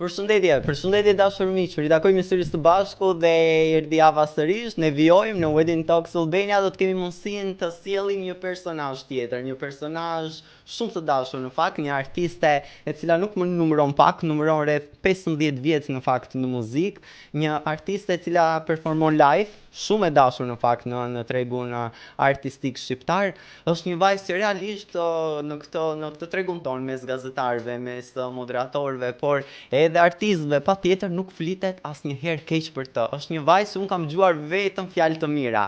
Përshëndetje dashur miq, ritakojmë sërish së bashku dhe erdhi java sërish, ne vijojmë në Wedding Talks Albania, do të kemi mundësinë të sjellim një personazh tjetër, një personazh shumë të dashur në fakt, një artiste e cila nuk më numëron pak, numëron rreth 15 vjet në fakt në muzikë, një artiste e cila performon live, shumë e dashur në fakt në tregun artistik shqiptar, është një vajzë që realisht në këtë tregun tonë mes gazetarëve, mes moderatorëve, por edhe artistëve patjetër nuk flitet asnjëherë keq për të. Është një vajzë që unë kam dëgjuar vetëm fjalë të mira.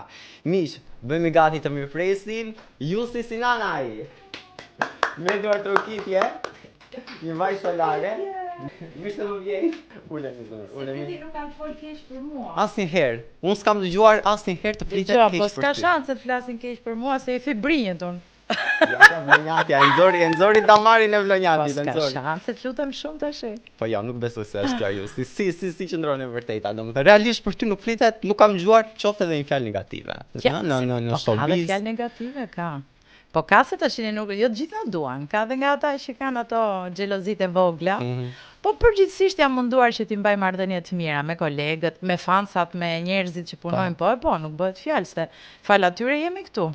Miq, bëhemi gati të mirëpresim Jusi Sinanaj. Me duar trokitje, një vajzë solare. Mirë se më vjen. Ulemi. Ti nuk kam folë keq për mua. Asnjëherë. Unë s'kam dëgjuar asnjëherë të flitet keq për ty. Po s'ka shanse të flasin keq për mua se i fi brinjën tonë. Ja, Vlonjati, e nxori damarin e Vlonjatit, e nxori. S'ka shanse të lutem shumë tash. Po jo, nuk besoj se është kjo ju. Si qëndron e vërteta, domethënë realisht për ty nuk flitet, nuk kam dëgjuar qoftë edhe një fjalë negative. Në showbiz. Ka dhe fjalë negative ka. Po ka se tash nuk, jo të gjitha duan, ka dhe nga ata që kanë ato xhelozit e vogla. Po përgjithsisht jam munduar që t'i mbaj marrëdhënie të mira me kolegët, me fansat, me njerëzit që punojnë, po, nuk bëhet fjalë se fal atyre jemi këtu.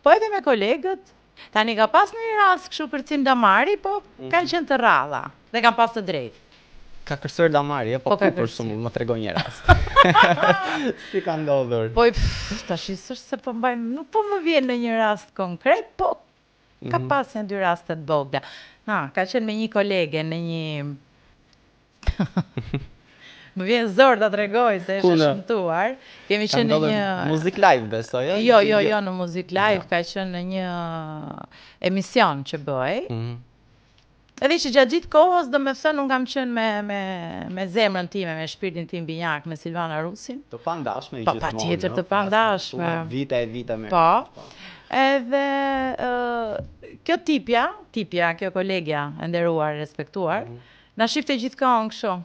Po edhe me kolegët, tani ka pas një rast kështu kërcim damari, po kanë qenë të rralla dhe kanë pas të drejtë. Ka kërcyer damari, po për shembull, më tregon një rast. Si ka ndodhur? Po tash s'është se po mbaj, nuk po më vjen në një rast konkret, po ka pas një dy raste të vogla. Ka qenë me një kolege në një më vjen zor ta tregoj se është shëmtuar. Kemi qenë në një muzik live besoj, jo, në muzik live, ka qenë në një emision që bëj. Edhe që gjatë gjithë kohës, domethënë unë kam qenë me zemrën time, me shpirtin tim binjak, me Silvana Rusin. Të pandashme gjithmonë. Po patjetër të pandashme. Vite me. Po. Edhe kjo tipja, kjo kolegja e nderuar, respektuar, na shifte gjithkohon kështu.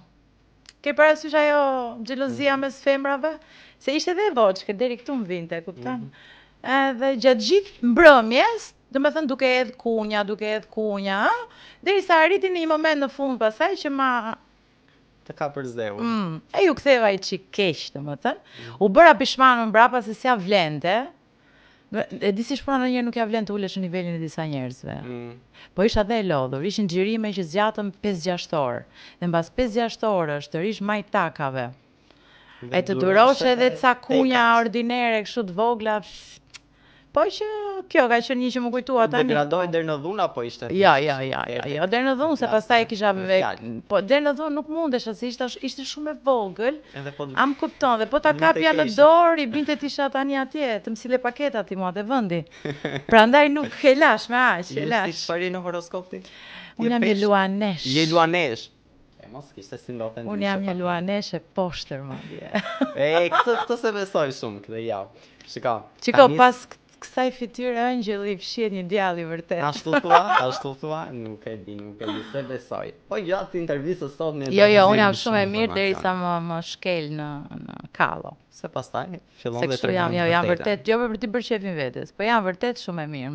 Ke parasysh ajo xhelozia mes femrave? Se ishte edhe voçke deri këtu më vinte, kupton? Edhe gjatë gjithë mbrëmjes, domethënë duke edh kunja, derisa arriti në një moment në fund pasaj që ma të ka përzeu. E ju ktheva i çik keq, domethënë. U bëra pishman mbrapa se s'ja vlente. E di si shpuna ndonjëherë nuk ja vlen të ulesh në nivelin e disa njerëzve. Po isha dhe e lodhur, ishin xhirime që zgjatën 5-6 orë. Dhe mbas 5-6 orësh të rish majtakave. E të durosh edhe ca kunja ordinere kështu të vogla. Po që kjo ka qenë një që më kujtua tani. Degradoi deri në dhunë apo ishte? Jo, deri në dhunë se pastaj kisha po deri në dhunë nuk mundesh se ishte shumë e vogël. Am kupton dhe po ta kapja në dorë i binte tisha tani atje, të më sille paketa ti mua te vendi. Prandaj nuk e lash me aq, e lash. Si çfarë në horoskop ti? Unë jam një luanesh. Je luanesh. Mos kishte si ndodhen. Unë jam një luanesh e poshtër madje. Këtë se besoj shumë këtë javë. Shiko, pas kësaj fytyre ëngjëlli fshihet një djalë i vërtet. Ashtu thua, nuk e di se besoj. Po gjatë intervistës sot ne. Jo, unë jam shumë e mirë derisa më shkel në kallo. Se pastaj fillon dhe tregon. Jam vërtet, jo për të bërë shefin vetes, po jam vërtet shumë e mirë.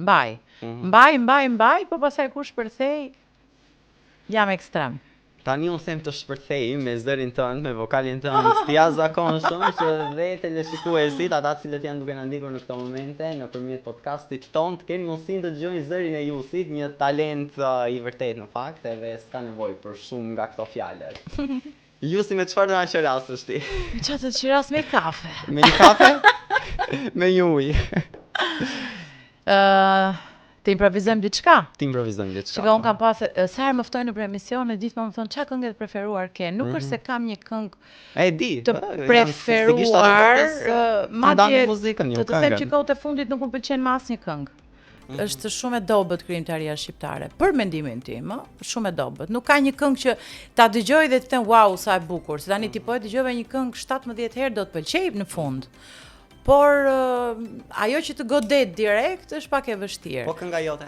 Mbaj, po pastaj kur shpërthej jam ekstrem. Tani unë them të shpërthej me zërin tënd, me vokalin tënd, t'ja zakonshëm që dhe teleshikuesit, ata cilët janë duke na ndjekur në këto momente nëpërmjet podcastit tonë, të kenë mundësinë të dëgjojnë zërin e Jusit, një talent i vërtet në fakt, edhe s'ka nevojë për shumë nga këto fjalët. Jusi, me çfarë do na qirash ti? Me çfarë të qiras me kafe? Me një kafe? Me një ujë. Të improvizojmë diçka? Shiko, unë kam pasur, sa herë më ftojnë në për emisione, gjithmonë më thonë, ç'a këngë të preferuar ke? Nuk është se kam një këngë të preferuar, madje të them që kohët e fundit nuk më pëlqen më asnjë këngë. Është shumë e dobët krijimtaria shqiptare, për mendimin tim, shumë e dobët. Nuk ka një këngë që ta dëgjoj dhe të them, wow, sa e bukur. Se tani ti po e dëgjove një këngë 17 herë do të pëlqej në fund. Por ajo që të godet direkt është pak e vështirë. Po kënga jote,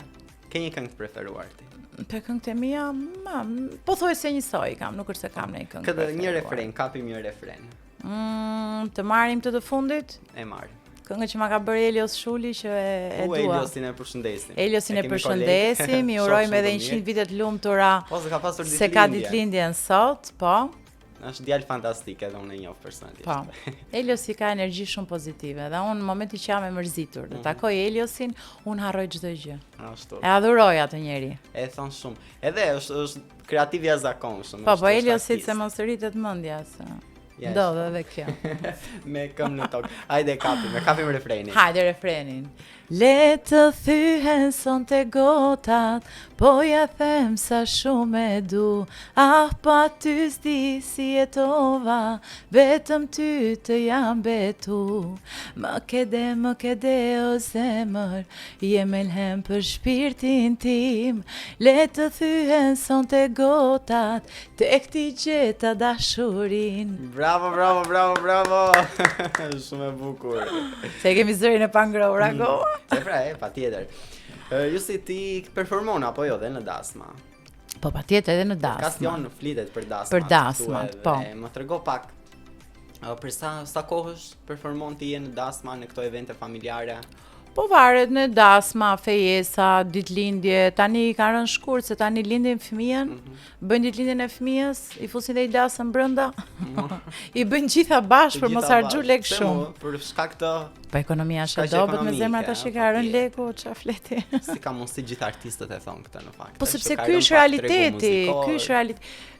ke një këngë të preferuar ti? Për këngët e mia, po thuaj se njësoj kam, nuk është se kam ndonjë këngë. Një refren, kapim një refren. Të marrim të fundit? E marrim. Këngë që ma ka bërë Elios Shuli që e dua. Eliosin e përshëndesim. Eliosin e përshëndesim, i urojmë edhe 100 vitet lumtura. Se ka ditëlindjen sot, po. Është djalë fantastike dhe unë e njoh personalisht. Po. Eliosi ka energji shumë pozitive dhe unë në momentin që jam e mërzitur dhe takoj Eliosin, unë harroj çdo gjë. Ashtu. E adhuroj atë njeri. E thon shumë. Edhe është kreativ i jashtëzakonshëm. Po, Eliosit se mos rritet mendja se. Ndodhe edhe kjo. Me këmbë në tokë. Hajde kapim refrenin. Hajde refrenin. Le të thyhen sonte gotat, po ja them sa shumë e du. Ah, pa ty s'di si jetova, vetëm ty të jam betu. Më kede o zemër, jem elhem për shpirtin tim. Le të thyhen sonte gotat, tek ti gjeta dashurin. Bravo. Shumë e bukur. Se kemi zërin e pangrohur akoma. Patjetër. Ju si ti performon apo jo dhe në dasma? Po patjetër edhe në dasma. Kastion flitet për dasma. Për dasmat, po. Më trego pak për sa kohësh performon ti në dasma në këto evente familjare? Po varet në dasma, fejesa, ditëlindje, tani ka rënë shkurt se tani lindin fëmijën, bëjnë ditëlindjen e fëmijës, i fusin dhe i dasën brenda, i bëjnë gjitha bashkë për mos harxhu lek shumë. Për shkak të po ekonomia është e dobët me zemra tash që ka rënë leku, ç'a fleti. Si ka mundësi gjithë artistët e thonë këtë në fakt. Po sepse ky është realiteti,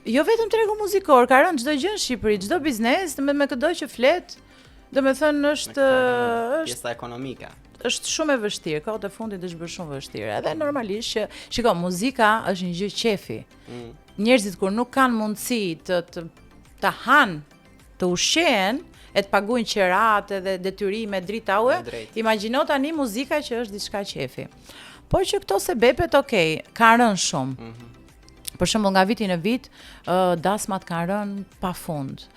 Jo vetëm tregu muzikor, ka rënë çdo gjë në Shqipëri, çdo biznes, me çdo që flet, domethënë është pjesa ekonomike. Është shumë e vështirë, kohët e fundit është bërë shumë vështirë. Edhe normalisht që, shiko, muzika është një gjë qefi. Njerëzit kur nuk kanë mundësi të hanë, të ushqehen, e të paguajnë qerat edhe detyrime dritaue, imagjino tani muzika që është diçka qefi. Po që këto sebepet, okay, ka rënë shumë. Për shembull nga viti në vit, dasmat kanë rënë pafund.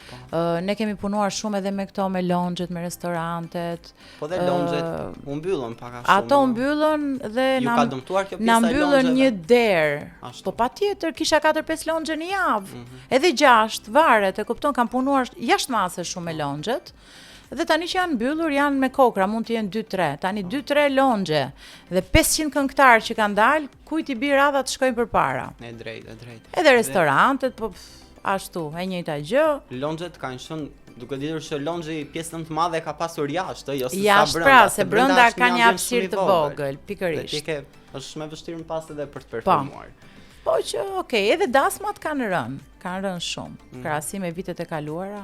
Ne kemi punuar shumë edhe me këto, me lounget, me restorantet. Po dhe lounget u mbyllën pak a shumë. Ato u mbyllën dhe na mbyllën një derë. Po patjetër, kisha 4-5 lounge në javë. Edhe 6, varet, e kupton, kam punuar jashtëmase shumë me lounget. Dhe tani që janë mbyllur janë me kokra, mund të jenë 2-3. Tani 2-3 lounge dhe 500 këngëtarë që kanë dalë, kujt i bie radha të shkojnë përpara. E drejt. Edhe restorantet, po ashtu, e njëjta gjë. Lounget kanë qenë, duke ditur që lounge pjesën të madhe ka pasur jashtë, jo se jashtë, pra, se brenda ka një hapësirë të vogël, pikërisht. Është shumë e vështirë më pas edhe për të performuar. Po që, okay, edhe dasmat kanë rënë shumë. Krahasim me vitet e kaluara,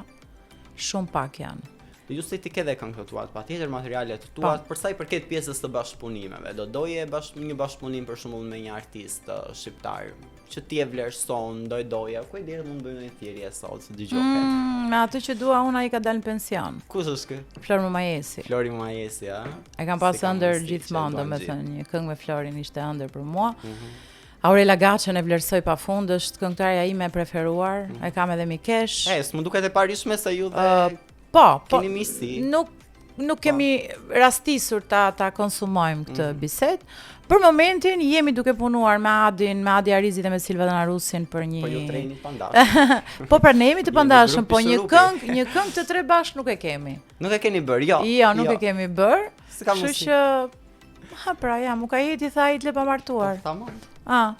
shumë pak janë. Ju si ti ke dhe këngët të tuat, patjetër materialet të tuat, për sa i përket pjesës të bashkëpunimeve, do doje një bashkëpunim për shembull me një artist shqiptar, që ti e vlerëson, doje, ku e di mund bëjmë një thirrje sot, si dëgjohet. Me atë që dua unë ai ka dalë në pension. Kush është ky? Flori Mumajesi. Flori Mumajesi, a? E kam pasur ëndër gjithmonë, domethënë, një këngë me Florin ishte ëndër për mua. Aurela Gaçën e vlerësoj pafund, është këngëtarja ime e preferuar, e kam edhe Mikesh. S'më duket e parishme se ju dhe Po, nuk kemi rastisur ta konsumojmë këtë bisedë. Për momentin jemi duke punuar me Adin, me Adi Arizi dhe me Silva Danarusin për një. Po ju treni të pandashëm. Po pra ne jemi të pandashëm, po një këngë të tre bashkë nuk e kemi. Nuk e keni bërë, jo. Jo, nuk e kemi bërë. Kështu që pra ja, mu ka jeti tha Itle pa martuar. Tamam.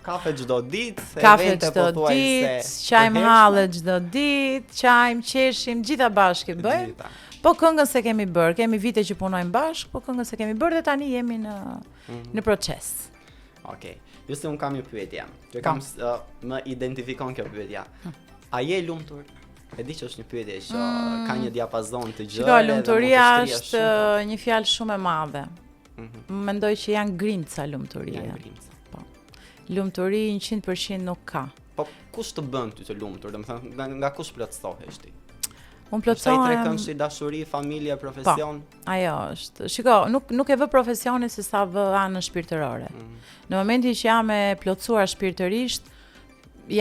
Kafe çdo ditë, qajm halle çdo ditë, qajm qeshim, gjitha bashkë bëjmë. Po këngën se kemi bërë, kemi vite që punojmë bashkë, po këngën se kemi bërë dhe tani jemi në proces. Okej. Ju se un kam një pyetje. Më identifikon kjo pyetja. A je lumtur? E di që është një pyetje që ka një diapazon të gjatë. Shiko, lumturia është një fjalë shumë e madhe. Mendoj që janë grinca lumturia. Lumturi 100% nuk ka. Po kush të bën ty të lumtur? Domethënë nga kush plotësohesh ti? Unë plotësohem. Sa i trekën si dashuri, familje, profesion? Po, ajo është. Shiko, nuk e vë profesionin se sa vë anën shpirtërore. Në momentin që jam e plotësuar shpirtërisht,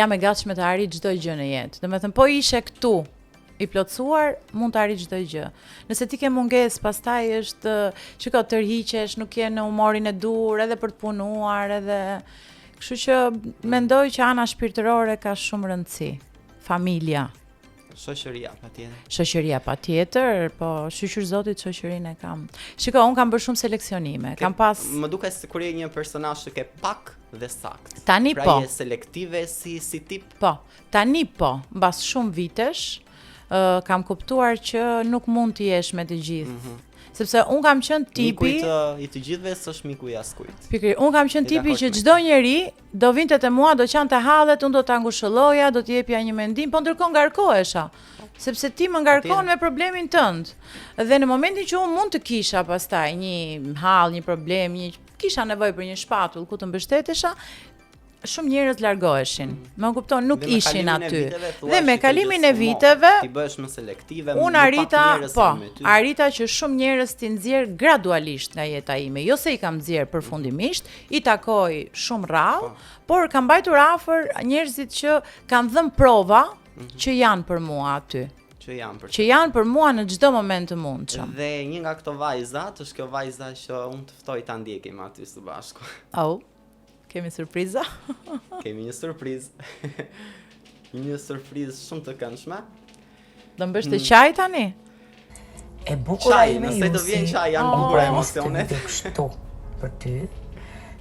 jam e gatshme të arrij çdo gjë në jetë. Domethënë po ishe këtu i plotësuar, mund të arrish çdo gjë. Nëse ti ke mungesë, pastaj është, shiko, tërhiqesh, nuk je në humorin e dur edhe për të punuar, edhe kështu që mendoj që ana shpirtërore ka shumë rëndësi. Familja. Shoqëria patjetër. Shoqëria patjetër, po shqyr zotit shoqërinë e kam. Shiko, un kam bërë shumë seleksionime. Kam pas Më duket se kur je një personazh që ke pak dhe sakt. Tani pra po. Je selektive si tip. Po, tani po, mbas shumë vitesh, kam kuptuar që nuk mund të jesh me të gjithë. Sepse un kam qenë tipi i të gjithëve s'është miku i askujt. Pikërisht, un kam qenë tipi që çdo njeri do vinte te mua, do qante hallet, un do ta ngushëlloja, do t'i jepja një mendim, po ndërkohë ngarkohesha. Sepse ti më ngarkon me problemin tënd. Dhe në momentin që un mund të kisha pastaj një hall, një problem, kisha nevojë për një shpatull ku të mbështetesha, shumë njerëz largoheshin. Më kupton, nuk ishin aty. Dhe me kalimin e viteve ti bëhesh më selektive, un arrita që shumë njerëz ti nxjerr gradualisht nga jeta ime. Jo se i kam nxjerr përfundimisht, i takoj shumë rrallë, por kam mbajtur afër njerëzit që kanë dhënë prova që janë për mua aty. Që janë për mua në çdo moment të mundshëm. Dhe një nga këto vajzat është kjo vajza që unë të ftoj ta ndjekim aty së bashku. Kemi surpriza? Kemi një surprizë. Një surprizë shumë të këndshme. Do më bësh të qaj tani? E bukura ime nëse të vjen qaj, janë bukura emocionet. Kështu për ty,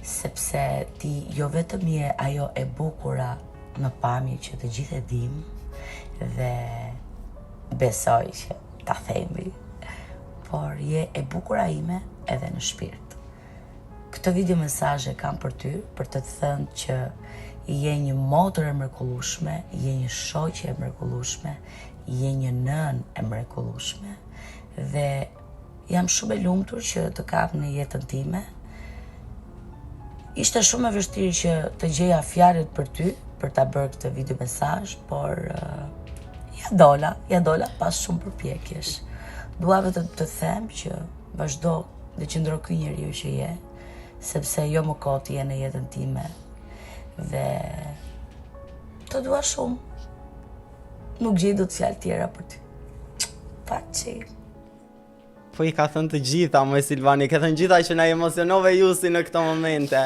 sepse ti jo vetëm je ajo e bukura në pamje që të gjithë e dim dhe besoj që ta themi, por je e bukura ime edhe në shpirt. Këtë video mesazhe kam për ty, për të thënë që je një motër e mrekullueshme, je një shoqe e mrekullueshme, je një nënë e mrekullueshme dhe jam shumë e lumtur që të kam në jetën time. Ishte shumë e vështirë që të gjeja fjalët për ty, për ta bërë këtë video mesazh, por ja dola pas shumë përpjekjesh. Dua vetëm të them që vazhdo dhe qëndro ky njeriu që je, sepse jo më kot je në jetën time dhe të dua shumë. Nuk gjej dot fjalë tjera për ty. Paçi. Po i ka thënë të gjitha, më Silvani, ka thënë gjitha që na emocionove ju si në këto momente.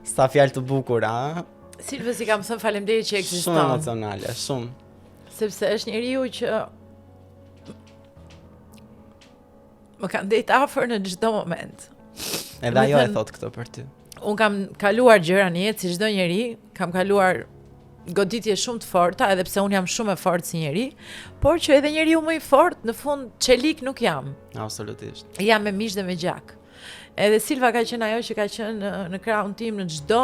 Sa fjalë të bukura, a? Silvës i kam thënë faleminderit që ekziston. Shumë emocionale, shumë. Sepse është njeriu që më ka ndejt afër në çdo moment. Edhe ajo e thot këtë për ty. Unë kam kaluar gjëra në jetë si çdo njeri, kam kaluar goditje shumë të forta, edhe pse unë jam shumë e fortë si njeri, por që edhe njeriu më i fortë në fund çelik nuk jam. Absolutisht. Jam me mish dhe me gjak. Edhe Silva ka qenë ajo që ka qenë në krahun tim në çdo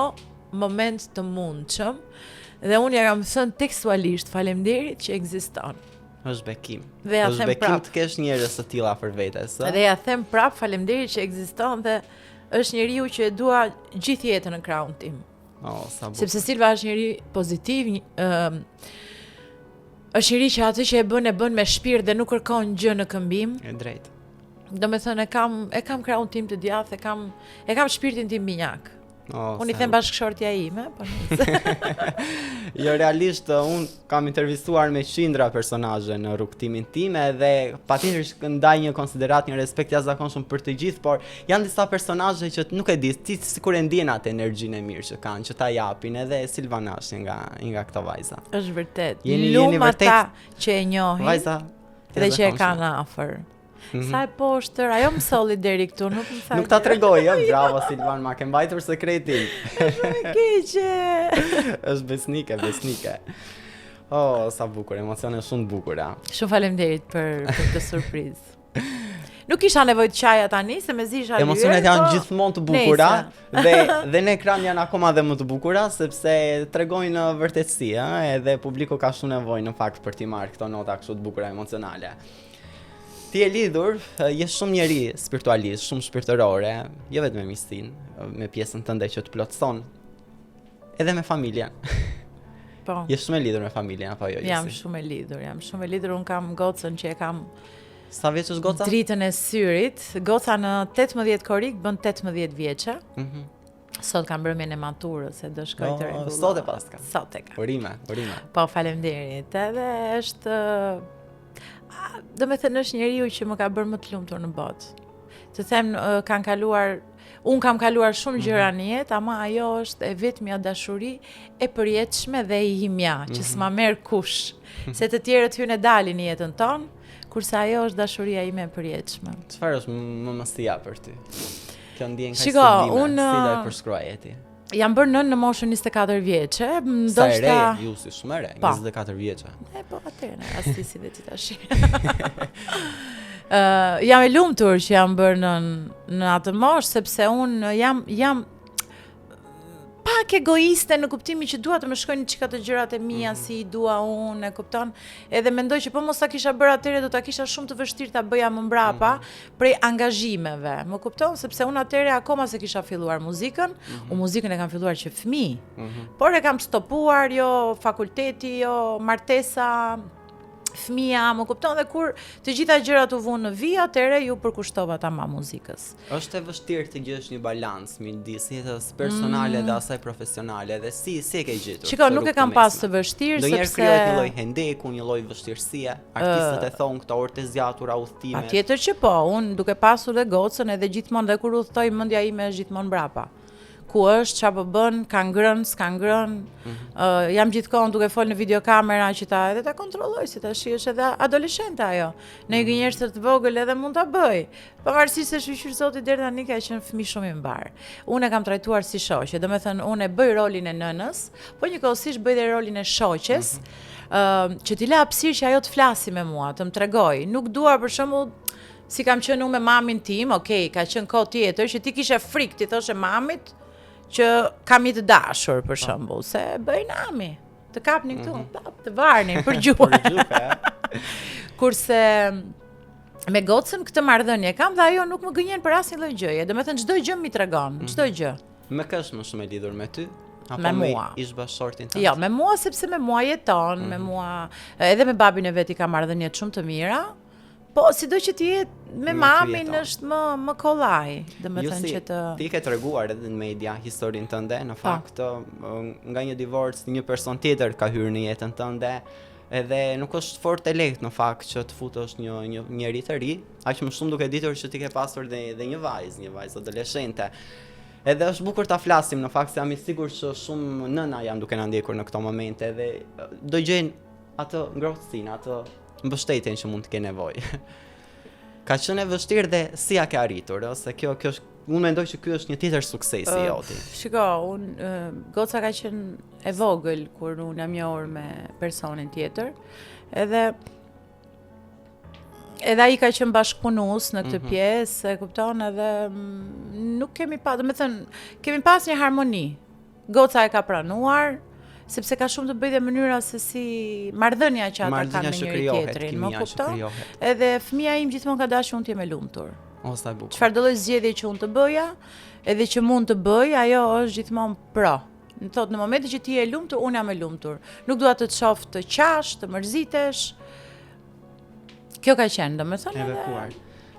moment të mundshëm, dhe unë ja kam thënë tekstualisht faleminderit që ekziston. Është bekim. Dhe ja them bekim të kesh njerëz të tilla afër vetes, ëh. Dhe ja them prap faleminderit që ekziston dhe është njeriu që e dua gjithë jetën në krahun tim. Sa bukur. Sepse Silva është njeri pozitiv, është njeri që atë që e bën me shpirt dhe nuk kërkon gjë në këmbim. E drejtë. Domethënë e kam krahun tim të djathtë, e kam shpirtin tim minjak. Unë i them bashkëshortja ime, po Jo, realisht, unë kam intervistuar me qindra personazhe në rrugtimin tim dhe patjetër ndaj një konsiderat, një respekt jashtëzakonshëm për të gjithë, por janë disa personazhe që nuk e di, ti sikur e ndjen atë energjinë e mirë që kanë, që ta japin, edhe Silvana është nga këto vajza. Është vërtet. Lumë ata që e njohin. Vajza dhe që e kanë afër. Sa e poshtër, ajo më solli deri këtu, nuk më tha. Nuk ta tregoj, bravo Silvan, ma ke mbajtur sekretin. Shumë keqe. Është besnike. Sa bukur, emocione shumë bukura. Shumë faleminderit për këtë surprizë. Nuk kisha nevojë të qaja tani, se mezi isha lyer. Emocionet janë gjithmonë të bukura dhe në ekran janë akoma dhe më të bukura sepse tregojnë vërtetësi, edhe publiku ka shumë nevojë në fakt për t'i marrë këto nota kështu të bukura emocionale. Ti e lidhur, je shumë njeri spiritualist, shumë shpirtërore, jo vetëm me mistin, me pjesën tënde që të plotëson, edhe me familjen. Po. Je shumë e lidhur me familjen, apo jo? Jam shumë e lidhur, unë kam gocën që e kam. Sa vjeç është goca? Dritën e syrit, goca në 18 korik bën 18 vjeçë. Sot kam bërë me maturës, se do shkoj të rregulloj. Sot e paska. Sot e kam. Urime. Po, faleminderit. Edhe është do me thënë është njeriu që më ka bërë më të lumtur në botë. Të them, kanë kaluar, Unë kam kaluar shumë gjëra në jetë, ama ajo është e vetmja dashuri e përjetshme dhe e himja, që s'ma merr kush. Se të tjerët hyn e dalin në jetën tonë, kurse ajo është dashuria ime e përjetshme. Çfarë është mëmësia për ty? Kjo ndjen kaq Shiko, si do e përshkruaje ti? Jam bërë nën në moshën 24 vjeçe, Sa e re, ju si shumë e re, 24 vjeçe. Po, atëherë, astisi dhe ti tash. Jam e lumtur që jam bërë në atë moshë, sepse unë jam pak egoiste në kuptimin që dua të më shkojnë çka të gjërat e mia si i dua unë, e kupton? Edhe mendoj që po mos ta kisha bërë atëherë do ta kisha shumë të vështirë ta bëja më mbrapa prej angazhimeve. Më kupton? Sepse unë atëherë akoma se kisha filluar muzikën, unë muzikën e kam filluar që fëmijë. Por e kam stopuar, jo fakulteti, jo martesa, fëmia, më kupton, dhe kur të gjitha gjërat u vunë në vijë, atëherë ju përkushtova tamam muzikës. Është e vështirë të gjesh një balans midis jetës personale dhe asaj profesionale, dhe si e ke gjetur? Shiko, nuk e kam pas të vështirë, sepse ndonjëherë krijohet një lloj hendeku, një lloj vështirësie. Artistët e thonë këto orë të zgjatura udhëtime. Patjetër që po, unë duke pasur dhe gocën edhe gjithmonë dhe kur udhtoj mendja ime është gjithmonë mbrapa. Ku është, çfarë po bën, ka ngrënë, s'ka ngrënë. Jam gjithkohon duke fol në videokamera që edhe ta kontrolloj, si tash është edhe adoleshente ajo. Në një gënjeshtër të vogël edhe mund ta bëj. Pavarësisht se shqyr zoti deri tani ka qenë fëmijë shumë i mbar. Unë e kam trajtuar si shoqe, domethënë unë e bëj rolin e nënës, po njëkohësisht bëj dhe rolin e shoqes, që t'i la hapësirë që ajo të flasi me mua, të më tregoj. Nuk dua për shembull si kam qenë unë me mamin tim, okay, ka qenë kohë tjetër që ti kishe frikë, ti thoshe mamit që kam i të dashur, për shembull, se bëj nami, të kapnin këtu, të varnin për gjuhë. Kurse me gocën këtë marrëdhënie kam dhe ajo nuk më gënjen për asnjë lloj gjëje. Domethënë çdo gjë mi tregon, çdo gjë. Me kë është më shumë e lidhur me ty? Apo me mua? Ish bashortin tënd? Jo, me mua sepse me mua jeton, me mua, edhe me babin e vet i kam marrëdhënie shumë të mira. Po, sido që ti jetë me mamin është më kollaj, domethënë që të... Ti ke treguar edhe në media historinë tënde, në fakt, nga një divorc, një person tjetër ka hyrë në jetën tënde, edhe nuk është fort e lehtë në fakt që të futesh një njeri të ri, aq më shumë duke ditur që ti ke pasur dhe një vajzë adoleshente. Edhe është bukur ta flasim, në fakt se jam i sigurt që shumë nëna jam duke na ndjekur në këto momente dhe do gjejnë atë ngrohtësinë, atë mbështetjen që mund të ke nevojë. Ka qenë e vështirë dhe si ja ke arritur, ose kjo është, unë mendoj që ky është një tjetër suksesi joti. Shiko, goca ka qenë e vogël kur unë jam njohur me personin tjetër, edhe ai ka qenë bashkëpunues në këtë pjesë, e kupton, edhe nuk kemi kemi pas një harmoni. Goca e ka pranuar, sepse ka shumë të bëjë dhe mënyra se si marrëdhënia që ata kanë me njëri tjetrin, më kupton? Edhe fëmia im gjithmonë ka dashur unë të jem e lumtur. O, sa bukur. Çfarë do lloj zgjedhje që unë të bëja, edhe që mund të bëj, ajo është gjithmonë pro. Në momentin që ti je e lumtur, unë jam e lumtur. Nuk dua të shoh të qash, të mërzitesh. Kjo ka qenë, domethënë. E bekuar.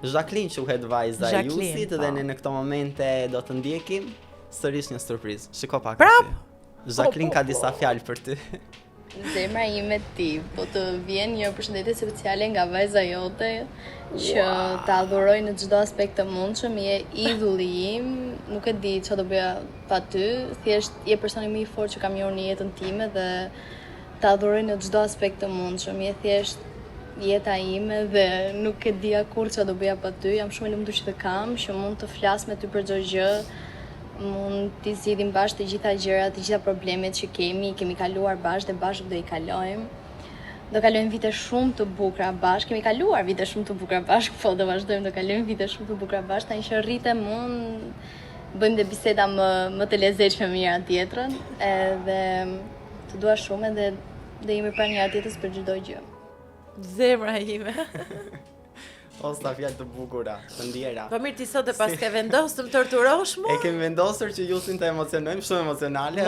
Jacqueline quhet vajza e Jusit dhe ne në këto momente do të ndjekim sërish një surprizë. Shiko pak. Jacqueline ka disa fjalë për ty. Zemra ime ti, po të vjen një përshëndetje speciale nga vajza jote që ta adhuroj në çdo aspekt të mundshëm, je idulli im, nuk e di çfarë do bëja pa ty, thjesht je personi më i fortë që kam njohur në jetën time dhe ta adhuroj në çdo aspekt të mundshëm, je thjesht jeta ime dhe nuk e dija kurrë çfarë do bëja pa ty, jam shumë e lumtur që të kam, që mund të flas me ty për çdo gjë. Mund t'i zgjidhim bashkë të gjitha gjërat, të gjitha problemet që kemi kaluar bashkë dhe bashkë do i kalojmë. Do kalojmë vite shumë të bukura bashkë, kemi kaluar vite shumë të bukura bashkë, po do vazhdojmë të kalojmë vite shumë të bukura bashkë, tani që rritem bëjmë dhe biseda më të lezetshme me njëra tjetrën, edhe të dua shumë edhe dhe jemi pranë njëra tjetrës për çdo gjë. Zemra ime. O, sa fjalë të bukura, të ndjera. Po mirë, ti sot e pas ke vendosur të më torturosh mua? E kemi vendosur që Jusin të emocionojmë, shumë emocionale,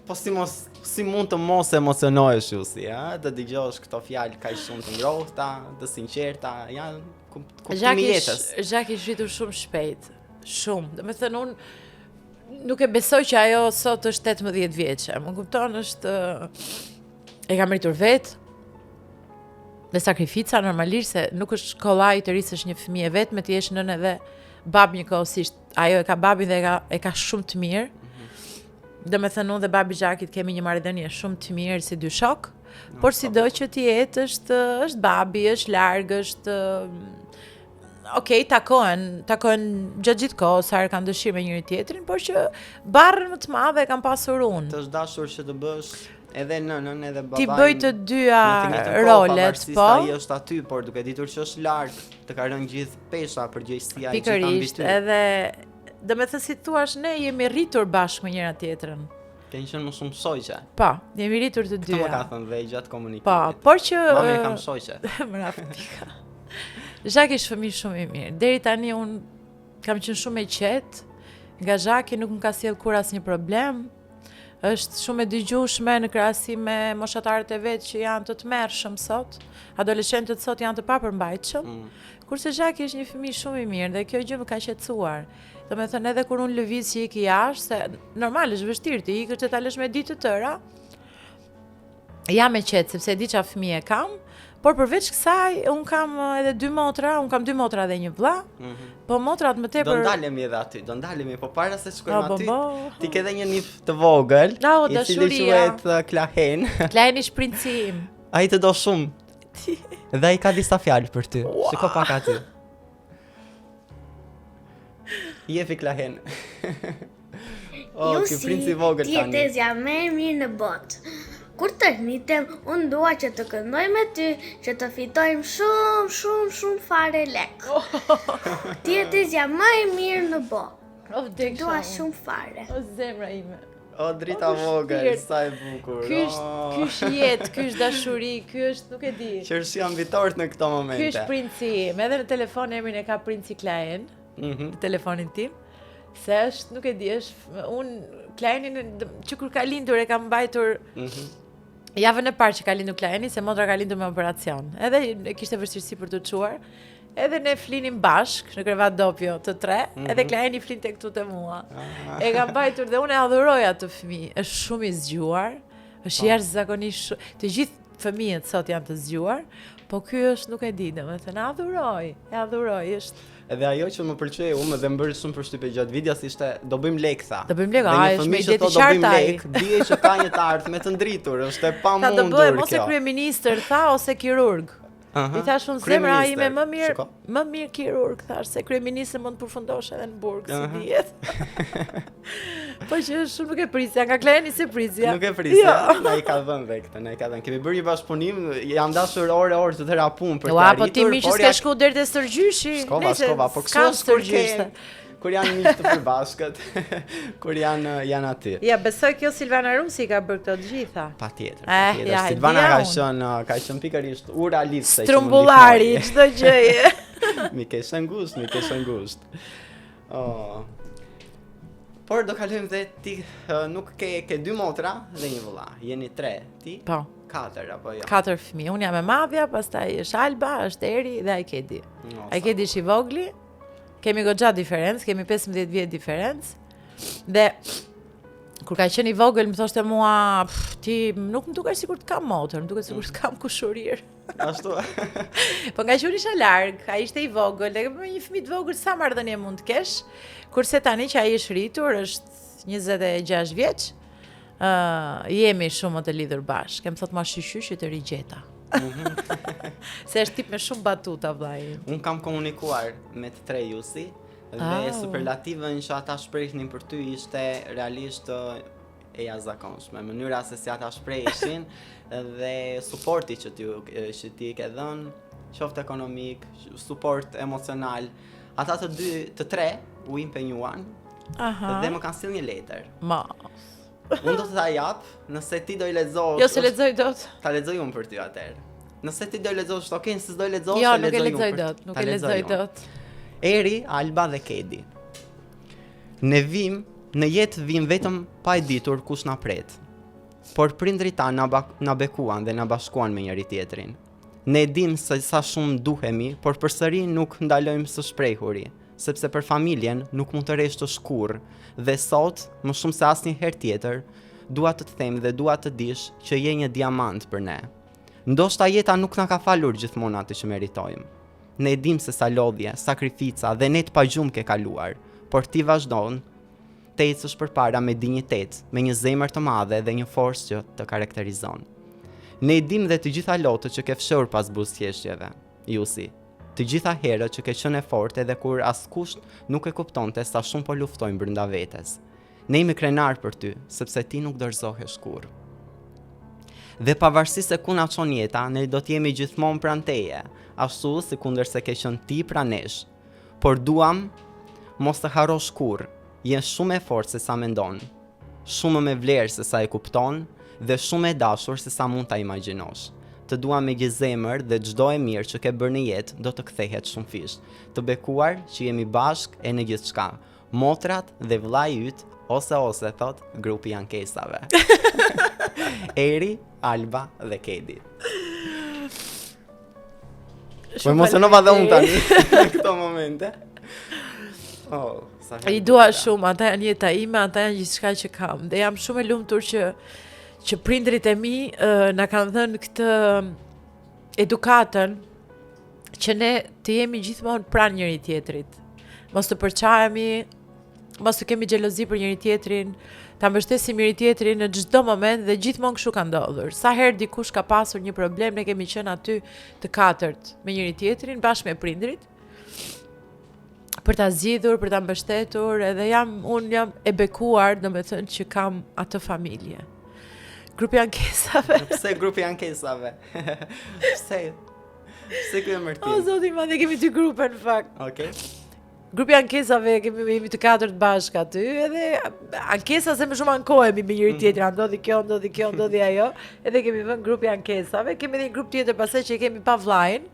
por si mund të mos emocionohesh Jusi, të dëgjosh këto fjalë kaq shumë të ngrohta, të sinqerta, janë kuptimi i jetës. Zhaki shritur shumë shpejt, shumë. Domethënë unë nuk e besoj që ajo sot është 18 vjeçe. Më kupton, e kam rritur vetë. Dhe sakrifica normalisht se nuk është kollaj të rrisësh një fëmijë vetëm, të jesh nënë edhe bab njëkohësisht, ajo e ka babin dhe e ka shumë të mirë. Do me thënë unë dhe babi Xhakit kemi një marrëdhënie shumë të mirë si dy shok, por sido që të jetë është babi, është larg, është okej, takohen gjatë kohës sa herë kanë dëshirë me njëri tjetrin, por që barrën më të madhe e kam pasur unë. Të është dashur që të bësh edhe nënën edhe babain. Ti bëj të dyja rolet, po. Ai është aty, por duke ditur që është larg, të ka rënë gjithë pesha përgjegjësia e gjithë mbi ty. Pikërisht, edhe do me thënë si thua, ne jemi rritur bashkë me njëra tjetrën. Keni qenë më shumë shoqe. Po, jemi rritur të dyja. Këtë më ka thënë dhe gjatë komunikimit. Po, por që mami kam shoqe. Bravo pika. Zhaki është fëmijë shumë i mirë. Deri tani un kam qenë shumë e qetë. Nga Zhaki nuk më ka sjell kur asnjë problem. Është shumë e dëgjueshme në krahasim me moshatarët e vet që janë të tmerrshëm sot. Adoleshentët sot janë të papërmbajtshëm. Kurse Zhaki është një fëmijë shumë i mirë dhe kjo gjë më ka qetësuar. Do me thënë edhe kur unë lëviz që iki jashtë, se normal është vështirë të ikësh që ta lësh me ditë të tëra. Jam e qetë sepse di çfarë fëmijë kam. Por përveç kësaj, unë kam edhe 2 motra, unë kam 2 motra dhe një vlla. Po motrat më tepër. Do ndalemi edhe aty, po para se shkojmë aty. Ti ke edhe një nif të vogël, i cili quhet Klahen. Klaheni është princi im. Ai të do shumë. Dhe ai ka disa fjalë për ty. Shiko pak aty. Jefi Klahen. Ky princi i vogël tani. Ti je tezja më e mirë në botë. Kur të rnitem, unë dua që të këndoj me ty, që të fitojmë shumë fare lek. Ti je tezja më e mirë në botë. Dua shumë fare. O zemra ime. O drita vogël, sa e bukur. Ky është jetë, ky është dashuri, ky është nuk e di. Qërësia mbitort në këto momente. Ky është princi im, edhe në telefon emrin e ka princi Klahen, në telefonin tim. Se është, nuk e di, është unë Klahenin që kur ka lindur e kam mbajtur. Javën e parë që ka lindur Klaheni, se motra ka lindur me operacion. Edhe kishte vështirësi për të çuar. Edhe ne flinim bashk në krevat dopjo të tre, edhe Klaheni flinte këtu te mua. E kam mbajtur dhe unë e adhuroj atë fëmijë. Është shumë i zgjuar, është jashtëzakonisht të gjithë fëmijët sot janë të zgjuar, po ky është nuk e di, domethënë e adhuroj, është. Edhe ajo që më pëlqej unë dhe më bëri shumë përshtypje gjatë videos ishte do bëjmë lek tha. Do bëjmë lek, është me ide të qartë ai. Dije që ka një të ardhmë të ndritur, është e pamundur kjo. Do bëhem ose kryeministër tha ose kirurg. I thash unë zemra ime më mirë kirurg thash se kryeministër mund të përfundosh edhe në burg si dihet. Po që shumë nuk e prisja, nga Klaheni se prisja. Nuk e prisja, na i ka dhënë dhe këtë, na i ka dhënë. Kemi bërë një bashkëpunim, jam dashur ore të tëra punë për të arritur. Po ti miq s'ke shku deri te Stërgjyshi. Shkova, po kështu kur janë miq të përbashkët, kur janë aty. Ja, besoj kjo Silvana Rusi ka bërë këto të gjitha. Patjetër. Silvana ka qenë pikërisht ura lidhse. Strumbullari çdo gjëje. Mi ke ngusht. Por do kalojmë dhe ti nuk ke 2 motra dhe një vëlla. Jeni 3, ti? Po. 4 apo jo? 4 fëmijë. Unë jam e madhja, pastaj është Alba, është Eri dhe Ajkedi. Ajkedi është i vogli. Kemi goxha diferencë, kemi 15 vjet diferencë. Dhe kur ka qenë i vogël më thoshte mua, ti nuk më duket sikur të kam motër, më duket sikur të kam kushurir. Ashtu. Po nga që unë isha larg, ai ishte i vogël, dhe me një fëmijë të vogël sa marrëdhënie mund të kesh, kurse tani që ai është rritur, është 26 vjeç, jemi shumë më të lidhur bashkë. Kem thot ma shyshysh të rigjeta. Se është tip me shumë batuta vllai. Un kam komunikuar me të 3 jusi dhe superlativën që ata shprehnin për ty ishte realisht e jashtëzakonshme. Mënyra se si ata shprehishin dhe suporti që ti ke dhënë, qoftë ekonomik, suport emocional. Ata të tre u impenjuan dhe më kanë sjellë një letër. Unë do të ta jap, nëse ti do i lexosh. Jo, se lexoj dot. Ta lexoj unë për ty atëherë. Nëse ti do i lexosh, okay, nëse do i lexosh, jo, nuk e lexoj dot, nuk e lexoj dot. Eri, Alba dhe Kedi. Në jetë vim vetëm pa e ditur kush na pret. Por prindrit tanë na bekuan dhe na bashkuan me njëri tjetrin. Ne dim se sa shumë duhemi, por përsëri nuk ndalojmë së shprehuri, sepse për familjen nuk mund të rreshtësh kurrë. Dhe sot, më shumë se asnjëherë tjetër, dua të them dhe dua të dish që je një diamant për ne. Ndoshta jeta nuk na ka falur gjithmonë atë që meritojmë, Ne e dim se sa lodhje, sakrifica dhe ne të pagjumë ke kaluar, por ti vazhdon të ecësh përpara me dinjitet, me një zemër të madhe dhe një forcë që të karakterizon. Ne e dim dhe të gjitha lotët që ke fshur pas buzëqeshjeve, Jusi. Të gjitha herët që ke qenë e fortë edhe kur askush nuk e kuptonte sa shumë po luftojnë brenda vetes. Ne jemi krenar për ty, sepse ti nuk dorëzohesh kurrë. Dhe pavarësisht se ku na çon jeta, ne do të jemi gjithmonë pranë teje, ashtu si kundërse ke qenë ti pranë nesh. Por duam mos të harrosh kurrë. Je shumë e fortë se sa mendon, shumë me vlerë se sa e kupton dhe shumë e dashur se sa mund ta imagjinosh. Të dua me gjithë zemër dhe çdo e mirë që ke bërë në jetë do të kthehet shumë fish. Të bekuar që jemi bashkë e në gjithçka. Motrat dhe vllai yt ose thot grupi i ankesave. Eri, Alba dhe Kedi. Po emocionova dhe unë tani në këto momente. Oh, I dua shumë, ata janë jeta ime, ata janë gjithçka që kam. Dhe jam shumë e lumtur që prindrit e mi na kanë dhënë këtë edukatën që ne të jemi gjithmonë pranë njëri tjetrit. Mos të përçahemi, mos të kemi xhelozi për njëri tjetrin, ta mbështesim njëri tjetrin në çdo moment dhe gjithmonë kështu ka ndodhur. Sa herë dikush ka pasur një problem, ne kemi qenë aty të katërt me njëri tjetrin bashkë me prindrit për ta zgjidhur, për ta mbështetur, edhe unë jam e bekuar, domethënë që kam atë familje. Grupi i ankesave. Pse grupi i ankesave? Pse ky emërtim? O zoti, ne kemi dy grupe në fakt. Okej. Grupi i ankesave jemi të katërt bashkë aty, edhe ankesa se më shumë ankohemi me njëri tjetrin, ndodhi kjo, ndodhi ajo, edhe kemi vënë grupi i ankesave, kemi edhe një grup tjetër pastaj që kemi pa vllajin.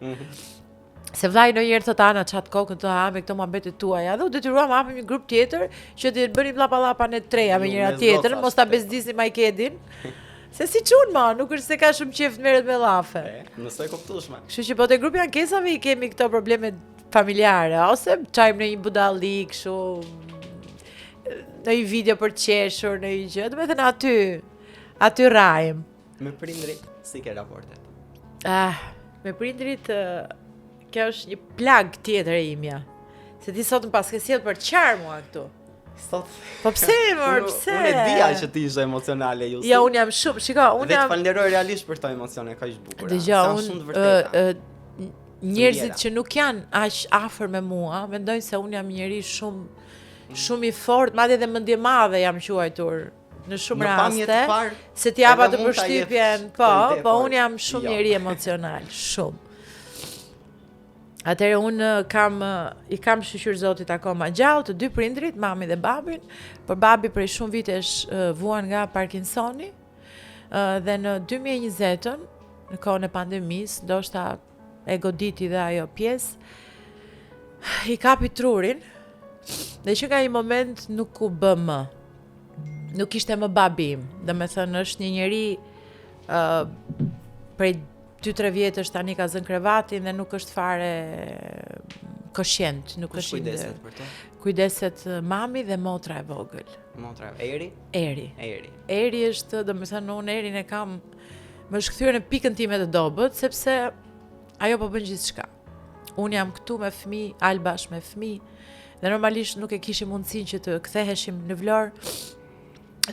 Se vllai ndonjëherë thotë ana çat kokën të ha me këto muhabetet tuaja, dhe u detyruam hapim një grup tjetër që të bënim llapa ne treja me njëra tjetrën, mos ta bezdisim ai Kedin. Se si çun ma, nuk është se ka shumë qejf të merret me llafe. Nëse e kuptueshme. Kështu që po te grupi i ankesave i kemi këto probleme familjare, ose çajm në një budalli kështu në një video për të qeshur, në një gjë, domethënë aty rrajm. Me prindrit si ke raportet? Me prindrit kjo është një plag tjetër e imja. Se ti sot më pas ke sjell për qarë mua këtu. Sot. Po pse mor, pse? Unë e dija që ti ishe emocionale ju. Ja, unë jam shumë, shiko, unë jam. Dhe të falenderoj realisht për këto emocione kaq bukura. Dëgjoj, njerëzit që nuk janë aq afër me mua, mendojnë se unë jam njeri shumë i fortë, madje edhe mendje madhe jam quajtur në shumë raste. Se ti jap atë përshtypjen, po unë jam shumë njeri emocional, shumë. Atëherë unë i kam shqyr Zotit akoma gjallë të dy prindrit, mami dhe babin, por babi prej shumë vitesh vuan nga Parkinsoni, dhe në 2020-ën, në kohën e pandemisë, ndoshta e goditi dhe ajo pjesë, i kapi trurin, dhe që nga një moment nuk u bë më. Nuk ishte më babi im, domethënë është një njeri prej 2-3 vjetësh tani ka zënë krevatin dhe nuk është fare koshient, nuk është kujdeset për to. Kujdeset mami dhe motra e vogël. Motra Eri? Eri është, domethënë unë Erin e kam më shkthyer në pikën time të dobët, sepse ajo po bën gjithçka. Unë jam këtu me fëmijë, Alba është me fëmijë, dhe normalisht nuk e kishim mundësinë që të ktheheshim në Vlorë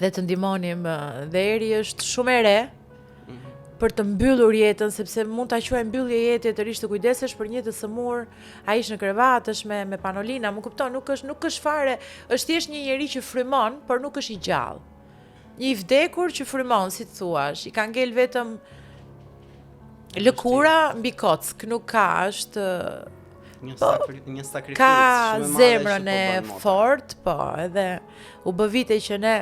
dhe të ndihmonim, dhe Eri është shumë e re për të mbyllur jetën, sepse mund ta quaj mbyllje jetë të rish të kujdesesh për një të sëmur, ai është në krevat, është me panolina, më kupton, nuk është fare, është thjesht një njeri që frymon, por nuk është i gjallë. Një i vdekur që frymon, si të thuash, i ka ngel vetëm lëkura mbi kock, nuk ka, është një sakrificë ka shumë e madhe zemrën e fortë, po, edhe u bë vite që ne.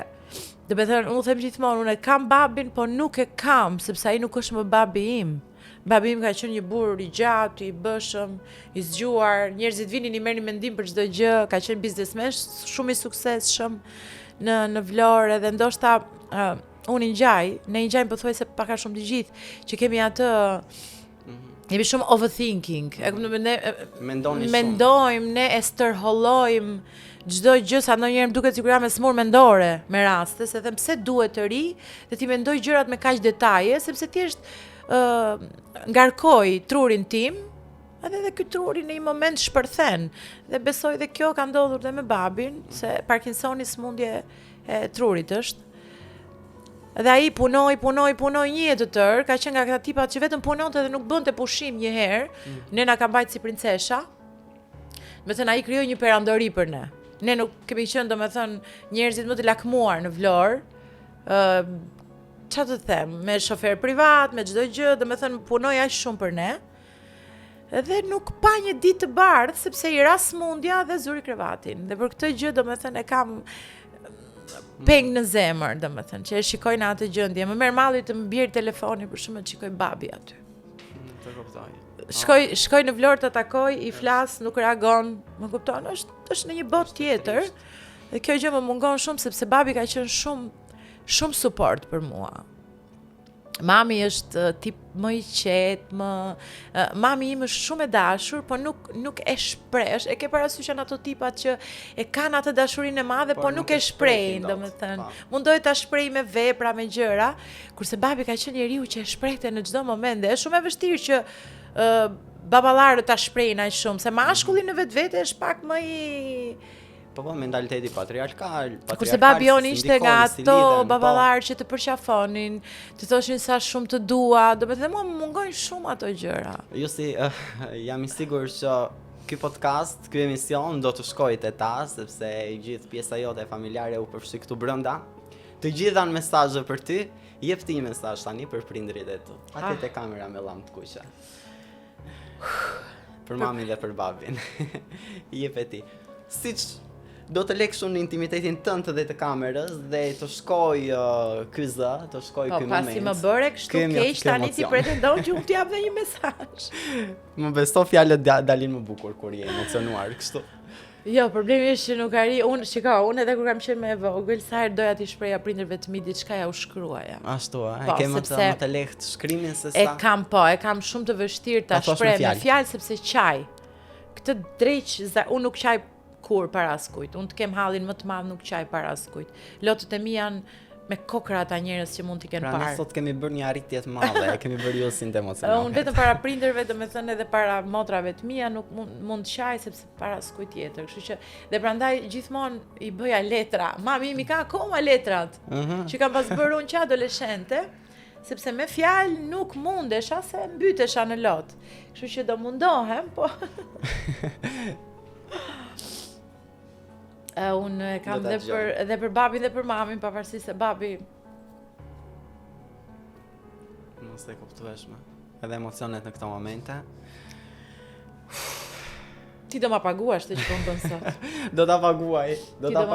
Dhe me thënë, unë them gjithmonë, unë e kam babin, po nuk e kam, sepse ai nuk është më babi im. Babi im ka qenë një burr i gjatë, i bëshëm, i zgjuar, njerëzit vinin i merrnin mendim për çdo gjë, ka qenë biznesmen shumë i suksesshëm në Vlorë, dhe ndoshta unë ne ngjajmë pothuajse pak a shumë të gjithë, që kemi atë jemi shumë overthinking. Mendojmë, ne e stërhollojmë çdo gjë, sa ndonjëherë më duket sikur jam e smur mendore me raste, se them pse duhet të ri dhe ti mendoj gjërat me kaq detaje, sepse thjesht ngarkoj trurin tim edhe ky truri në një moment shpërthen. Dhe besoj dhe kjo ka ndodhur dhe me babin, se Parkinsoni smundje e trurit është. Dhe ai punoi një jetë të tërë, ka qenë nga këta tipat që vetëm punonte dhe nuk bënte pushim një herë. Nena ka mbajtur si princesha. Me thënë ai krijoi një perandori për ne. Ne nuk kemi qenë domethënë njerëzit më të lakmuar në Vlorë. Çfarë të them, me shofer privat, me çdo gjë, domethënë punoi aq shumë për ne. Dhe nuk pa një ditë të bardhë sepse i ra smundja dhe zuri krevatin. Dhe për këtë gjë domethënë e kam peng në zemër, domethënë, që e shikoj në atë gjendje. Më merr malli të më bjerë telefoni për shkak të shikoj babi aty. Të kuptoj. Shkoj në Vlorë të takoj, i flas, nuk reagon. Më kupton, është në një botë tjetër. Dhe kjo gjë më mungon shumë sepse babi ka qenë shumë suport për mua. Mami është tip më i qetë, mami im është shumë e dashur, po nuk e shpreh. E ke parasysh janë ato tipat që e kanë atë dashurinë e madhe, po nuk e shprehin, domethënë. Mundohet ta shprehë me vepra, me gjëra, kurse babi ka qenë njeriu që e shprehte në çdo moment. Dhe është shumë e vështirë që baballarët ta shprehin aq shumë, se mashkulli në vetvete është pak më i Po mentaliteti patriarkal. Kurse babi joni ishte nga ato baballarë që të përqafonin, të thoshin sa shumë të dua, domethënë mua më mungojnë shumë ato gjëra. Jo si jam i sigurt që ky podcast, ky emision do të shkojë te ta, sepse i gjithë pjesa jote familjare u përfshi këtu brenda. Të gjitha kanë mesazhe për ty, jep ti një mesazh tani për prindrit e tu. Atë te kamera me llam të kuqe. Për mamin dhe për babin. Jep e ti. Siç do të lek shumë në intimitetin tënd dhe të kamerës dhe të shkoj ky zë, të shkoj ky moment. Pasi më bëre kështu keq, tani ti pretendon që unë t'jap dhe një mesazh. Më beso fjalët dalin më bukur kur je emocionuar kështu. Jo, problemi është që nuk arri, unë edhe kur kam qenë me vogël, sa herë doja t'i shpreja prindërve të mi diçka ja u shkruaja. Ashtu, e ke më të lehtë shkrimin se sa. E kam shumë të vështirë ta shpreh me fjalë sepse qaj. Këtë dreq, unë nuk qaj kur para askujt. Unë të kem hallin më të madh nuk qaj para askujt. Lotët e mi janë me kokra ata njerëz që mund t'i kenë parë. Pra ne sot kemi bërë një arritje të madhe, kemi bërë ju si emocionale. Unë vetëm para prindërve, domethënë edhe para motrave të mia nuk mund të qaj sepse para askujt tjetër. Kështu që dhe prandaj gjithmonë i bëja letra. Mami imi ka akoma letrat që kam pas bërë unë që adoleshente. Sepse me fjalë nuk mundesha se mbytesha në lot. Kështu që do mundohem, po unë kam dhe për babin dhe për mamin, pavarësisht se babi mos e kuptueshme. Edhe emocionet në këto momente. Ti do ma paguash të që po më bën sot. Do ta paguaj, Ti do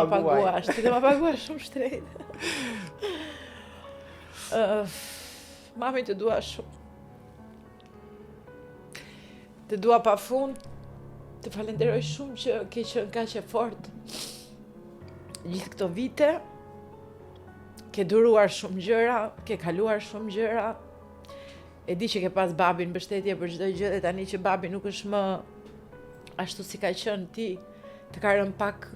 ma paguash shumë shtrejt. Mami të dua shumë. Të dua pafund. Të falenderoj shumë që ke qenë kaq e fortë gjithë këto vite. Ke duruar shumë gjëra, ke kaluar shumë gjëra. E di që ke pas babin mbështetje për çdo gjë dhe tani që babi nuk është më ashtu si ka qenë ti, të ka rënë pak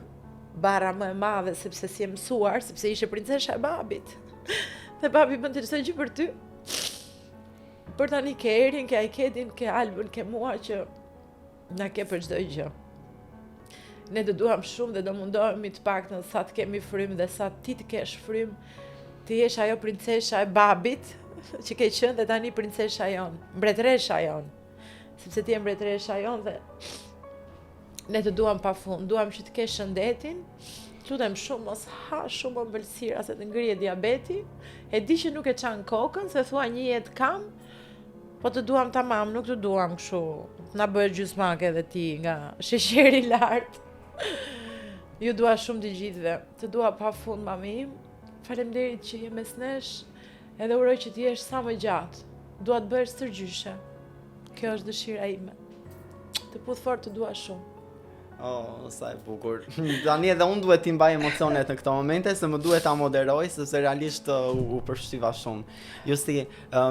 bara më e madhe sepse si e mësuar, sepse ishe princesha e babit. Dhe babi bënte çdo gjë për ty. Por tani ke Erin, ke Ajkedin, ke Albën, ke mua që na ke për çdo gjë. Ne të duam shumë dhe do mundohemi të paktën sa të kemi frym dhe sa ti të kesh frym, të jesh ajo princesha e babit që ke qenë dhe tani princesha jon, mbretëresha jon. Sepse ti je mbretëresha jon dhe ne të duam pafund, duam që të kesh shëndetin. Lutem shumë mos ha shumë ëmbëlsira se të ngrihet diabeti. E di që nuk e çan kokën, se thua një jetë kam. Po të duam tamam, nuk të duam kështu. Na bëhet gjysmake edhe ti nga sheqeri i lartë. Ju dua shumë të gjithëve. Të dua pafund mami im. Faleminderit që je mes nesh. Edhe uroj që të jesh sa më gjatë. Dua të bëhesh stërgjyshe. Kjo është dëshira ime. Të puth fort të dua shumë. Oh, sa e bukur. Tani edhe unë duhet t'i mbaj emocionet në këto momente, se më duhet ta moderoj, sepse realisht u përshtyva shumë. Ju si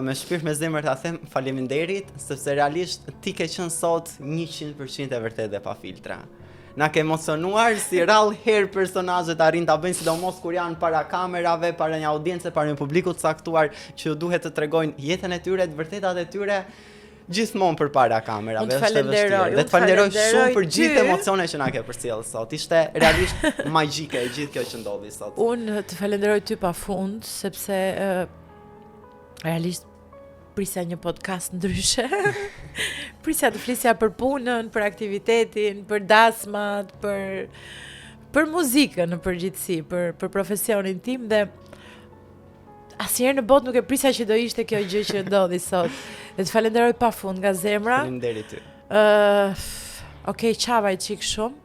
me shpirt me zemër ta them faleminderit, sepse realisht ti ke qenë sot 100% e vërtetë dhe pa filtra. Na ke emocionuar si rrallë herë personazhet arrin ta bëjnë, sidomos kur janë para kamerave, para një audiencë, para një publiku të caktuar që duhet të tregojnë jetën e tyre, të vërtetat e tyre. gjithmonë përpara kamerave. Unë të falenderoj. Dhe të falenderoj shumë për gjithë emocionet që na ke përcjellë sot. Ishte realisht magjike gjithë kjo që ndodhi sot. Unë të falenderoj ty pafund sepse realisht prisja një podcast ndryshe. Prisja të flisja për punën, për aktivitetin, për dasmat, për muzikën në përgjithësi, për profesionin tim dhe asnjëherë në botë nuk e prisja që do ishte kjo gjë që ndodhi sot. Dhe të falenderoj pafund nga zemra. Faleminderit ty. Okej, qavaj çik shumë.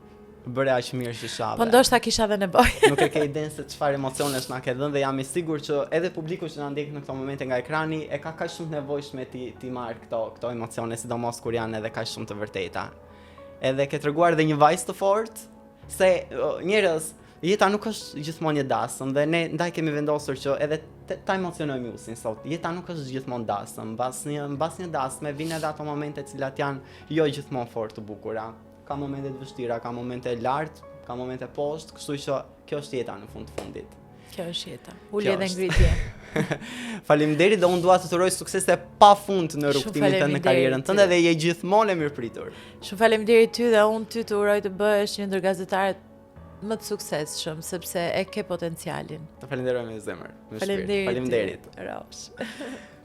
Bëre aq mirë që shave. Po ndoshta kisha edhe nevojë. Nuk e ke idenë se çfarë emocionesh na ke dhënë dhe jam i sigurt që edhe publiku që na ndjek në këto momente nga ekrani e ka kaq shumë nevojshme ti marr këto emocione, sidomos kur janë edhe kaq shumë të vërteta. Edhe ke treguar edhe një vajzë të fortë se njerëz, jeta nuk është gjithmonë një dasëm dhe ne ndaj kemi vendosur që edhe ta emocionojmë Jusin sot. Jeta nuk është gjithmonë dasëm, mbas një dasme vijnë edhe ato momente të cilat janë jo gjithmonë fort të bukura. Ka momente të vështira, ka momente lart, ka momente poshtë, kështu që kjo është jeta në fund të fundit. Kjo është jeta. Ulje dhe ngritje. Faleminderit dhe unë dua të të uroj suksese pafund në rrugtimin tënd në karrierën tënde dhe je gjithmonë e mirëpritur. Shumë faleminderit ty dhe unë ty të uroj të bëhesh një ndër gazetarët më të suksesshëm sepse e ke potencialin. Të falenderoj me zemër. Faleminderit.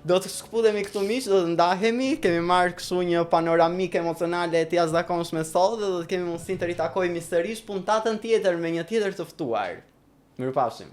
Do të shkëputemi këtu miq, do të ndahemi, kemi marrë kështu një panoramikë emocionale të jashtëzakonshme sot dhe do të kemi mundësinë të ritakojmë sërish puntatën tjetër me një tjetër të ftuar. Mirupafshim.